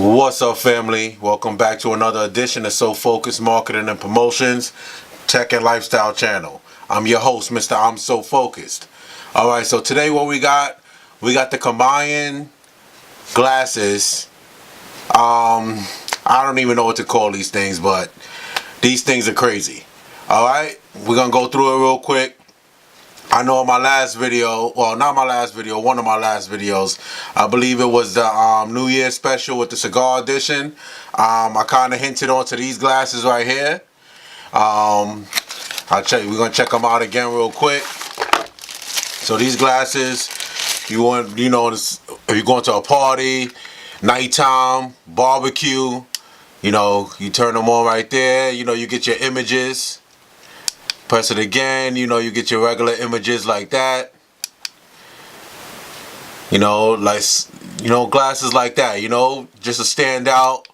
What's up, family? Welcome back to another edition of SOFOCUSED Marketing and Promotions Tech and Lifestyle Channel. I'm your host, Mr. I'm So Focused. Alright, so today what we got the Chemion glasses. I don't even know what to call these things, but these things are crazy. Alright, we're gonna go through it real quick. I know in my last video, well, not my last video, one of my last videos, I believe it was the New Year's special with the cigar edition. I kind of hinted onto these glasses right here. We're gonna check them out again real quick. So these glasses, if you're going to a party, nighttime, barbecue, you turn them on right there. You get your images. Press it again, you get your regular images like that. Glasses like that, just to stand out.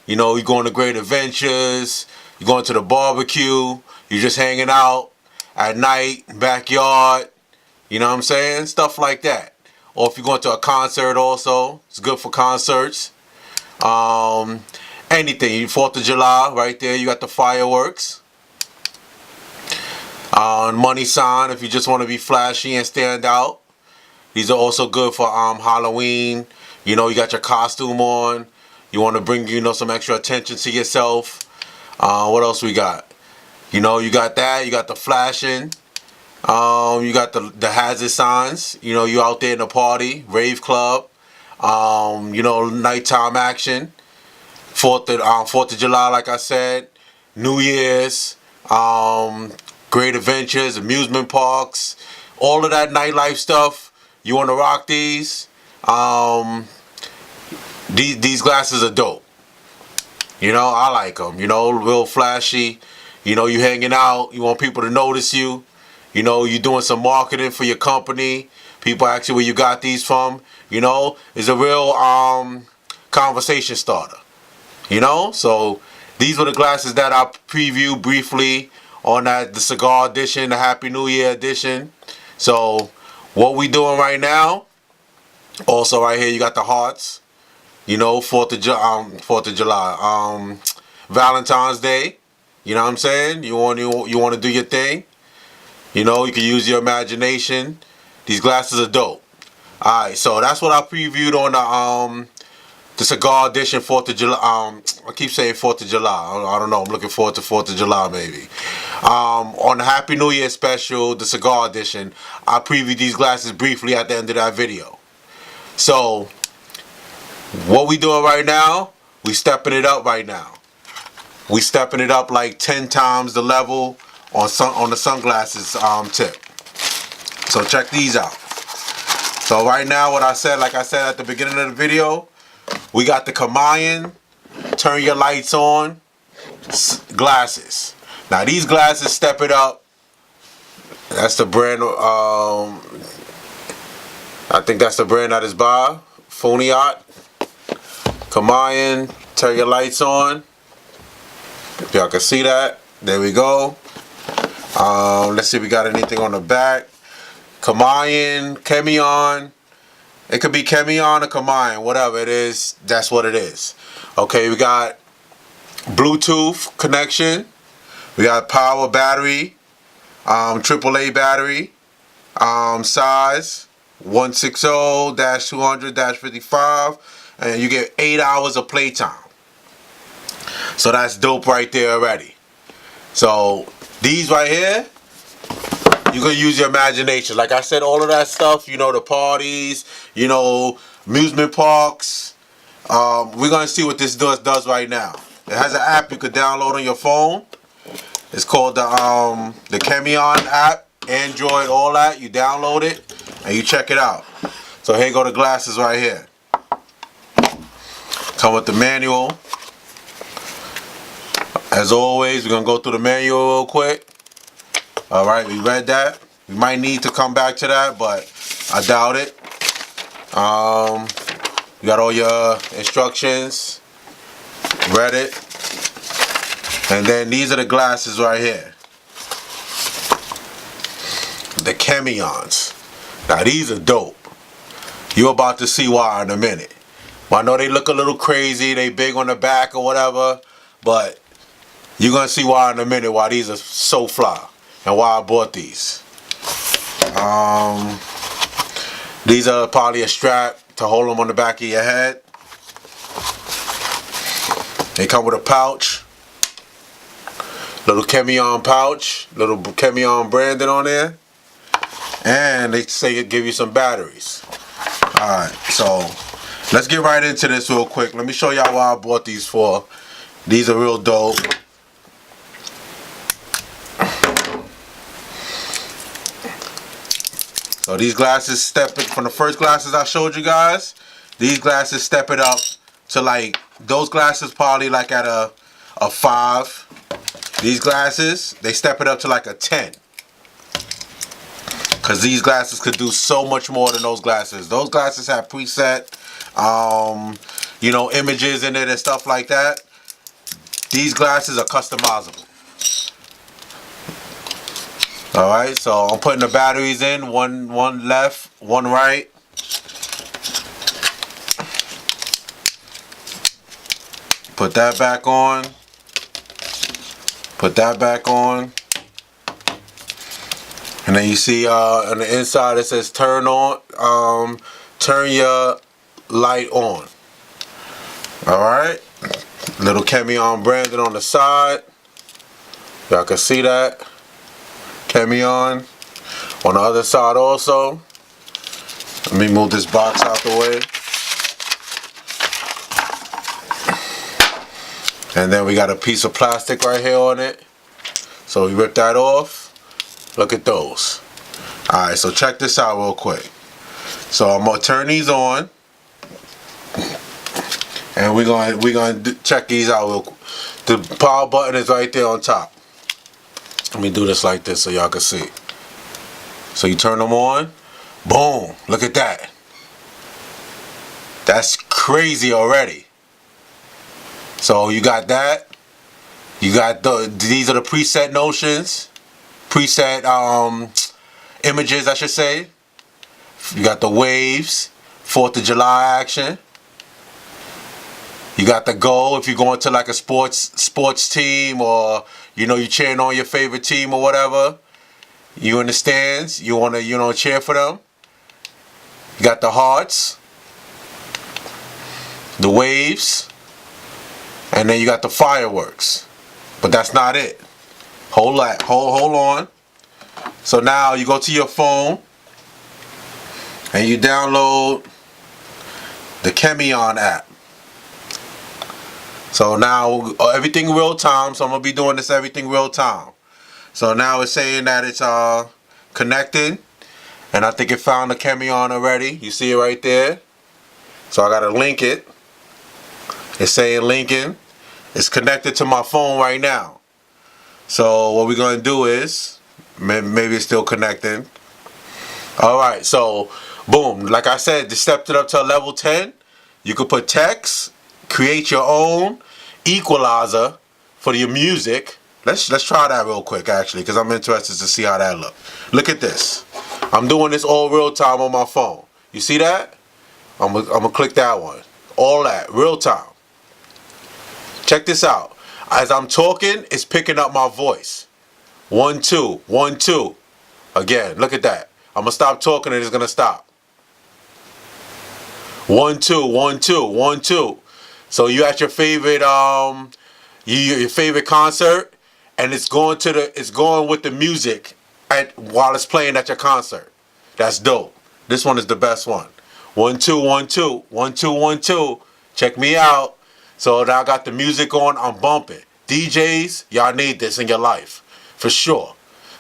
You're going to great adventures, you're going to the barbecue, you're just hanging out at night, backyard, you know what I'm saying? Stuff like that. Or if you're going to a concert also, it's good for concerts. Anything, 4th of July, right there, you got the fireworks. Money sign, if you just want to be flashy and stand out. These are also good for Halloween. You got your costume on. You want to bring some extra attention to yourself. What else we got? You got that. You got the flashing. You got the hazard signs. You out there in the party, rave club. Nighttime action. 4th of July, like I said. New Year's. Great adventures, amusement parks, all of that nightlife stuff. You want to rock these? These glasses are dope. I like them. Real flashy. You hanging out. You want people to notice you. You doing some marketing for your company. People ask you where you got these from. It's a real conversation starter. So these were the glasses that I previewed briefly on the cigar edition, the Happy New Year edition. So what we doing right now, also right here you got the hearts, 4th of July, Valentine's Day, you know what I'm saying? You want to do your thing, you can use your imagination. These glasses are dope. Alright, so that's what I previewed on the cigar edition, 4th of July. I keep saying 4th of July. I don't know. I'm looking forward to 4th of July maybe. On the Happy New Year special, the cigar edition, I previewed these glasses briefly at the end of that video. So, what we doing right now, we stepping it up right now. We stepping it up like 10 times the level on the sunglasses tip. So check these out. So right now, like I said at the beginning of the video, we got the Chemion turn your lights on glasses. Now these glasses step it up. That's the brand. I think that's the brand that is by Foniat. Chemion turn your lights on. If y'all can see that, there we go. Let's see if we got anything on the back. Chemion. It could be Chemion or Chemion, whatever it is, that's what it is. Okay, we got Bluetooth connection. We got power battery, AAA battery, size 160-200-55, and you get 8 hours of playtime. So that's dope right there already. So these right here, you're going to use your imagination. Like I said, all of that stuff, the parties, amusement parks. We're going to see what this does right now. It has an app you could download on your phone. It's called the Chemion app. Android, all that. You download it and you check it out. So here go the glasses right here. Come with the manual. As always, we're going to go through the manual real quick. Alright, we read that. We might need to come back to that, but I doubt it. You got all your instructions. Read it. And then these are the glasses right here. The Chemions. Now these are dope. You're about to see why in a minute. Well, I know they look a little crazy. They big on the back or whatever. But you're going to see why in a minute, why these are so fly. And why I bought these. These are probably a strap to hold them on the back of your head. They come with a pouch. Little Chemion pouch. Little Chemion branded on there. And they say it give you some batteries. Alright, so let's get right into this real quick. Let me show y'all why I bought these for. These are real dope. So these glasses step it from the first glasses I showed you guys. These glasses step it up to like, those glasses probably like at a 5. These glasses, they step it up to like a 10. Because these glasses could do so much more than those glasses. Those glasses have preset, you know, images in it and stuff like that. These glasses are customizable. Alright, so I'm putting the batteries in. One left, one right. Put that back on. Put that back on. And then you see on the inside it says turn on, turn your light on. Alright. Little Chemion branded on the side. Y'all can see that. Chemion. On the other side also. Let me move this box out the way. And then we got a piece of plastic right here on it. So we rip that off. Look at those. Alright, so check this out real quick. So I'm gonna turn these on. And we're gonna check these out real quick. The power button is right there on top. Let me do this like this so y'all can see. So you turn them on. Boom. Look at that. That's crazy already. So you got that. You got these are the preset notions. Preset images, I should say. You got the waves. 4th of July action. You got the goal if you're going to like a sports team, or you know you're cheering on your favorite team or whatever. You in the stands, you want to cheer for them. You got the hearts, the waves, and then you got the fireworks. But that's not it. Hold on. So now you go to your phone and you download the Chemion app. So now everything real time. So I'm gonna be doing this everything real time. So now it's saying that it's connected, and I think it found the Chemion already. You see it right there. So I gotta link it. It's saying linking. It's connected to my phone right now. So what we're gonna do is, maybe it's still connecting. All right. So boom. Like I said, they stepped it up to a level 10. You could put text, create your own equalizer for your music. Let's try that real quick actually, because I'm interested to see how that look. Look at this. I'm doing this all real time on my phone. You see that? I'm gonna click that one. All that real time. Check this out. As I'm talking, it's picking up my voice. 1 2 1 2. Again, look at that. I'm gonna stop talking and it's gonna stop. 1 2 1 2 1 2. So you at your favorite your favorite concert, and it's going with the music while it's playing at your concert. That's dope. This one is the best one. 1 2 1 2 1 2 1 2. Check me out. So now I got the music on. I'm bumping. DJs, y'all need this in your life for sure.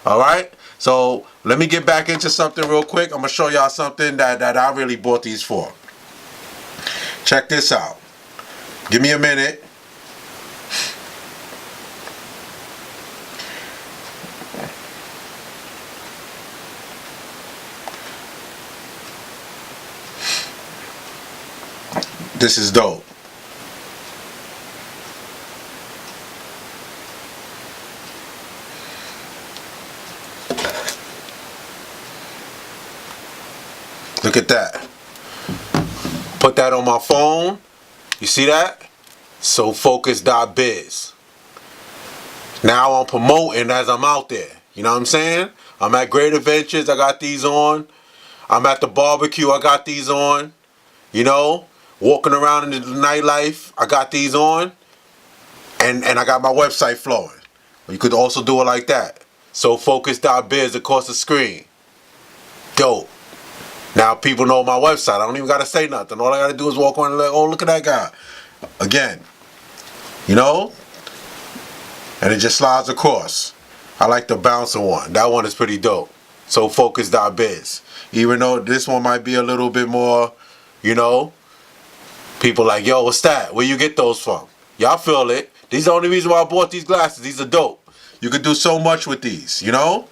All right. So let me get back into something real quick. I'm gonna show y'all something that I really bought these for. Check this out. Give me a minute. This is dope. Look at that. put that on my phone. You see that? SOFOCUSED.BIZ. Now I'm promoting as I'm out there. You know what I'm saying? I'm at Great Adventures, I got these on. I'm at the barbecue, I got these on. You know, walking around in the nightlife, I got these on. And I got my website flowing. You could also do it like that. SOFOCUSED.BIZ across the screen. Dope. Now people know my website. I don't even got to say nothing. All I got to do is walk on and like, oh, look at that guy. Again. You know? And it just slides across. I like the bouncer one. That one is pretty dope. SOFOCUSED.BIZ. Even though this one might be a little bit more, you know, people like, yo, what's that? Where you get those from? Y'all feel it. These are the only reason why I bought these glasses. These are dope. You could do so much with these, you know?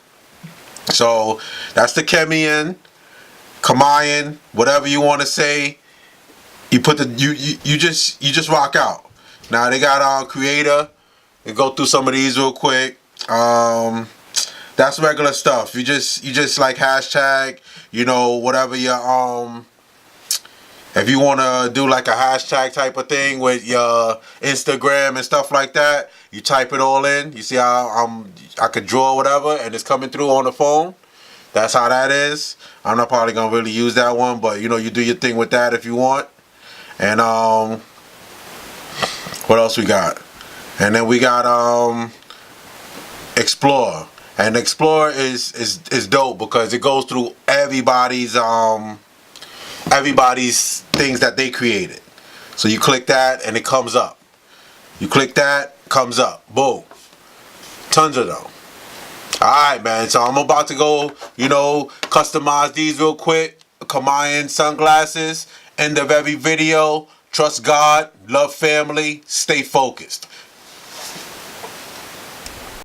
So that's the Chemion, whatever you want to say. You put the you just rock out. Now they got creator. We go through some of these real quick. That's regular stuff. You just like hashtag, you know, whatever your if you want to do like a hashtag type of thing with your Instagram and stuff like that, you type it all in. You see how I could draw whatever and it's coming through on the phone. That's how that is. I'm not probably going to really use that one, but you know, you do your thing with that if you want. And what else we got? And then we got Explore. And Explore is dope because it goes through everybody's things that they created. So you click that and it comes up. You click that, comes up. Boom. Tons of them. Alright, man. So I'm about to go, you know, customize these real quick. Chemion sunglasses. End of every video. Trust God. Love family. Stay focused.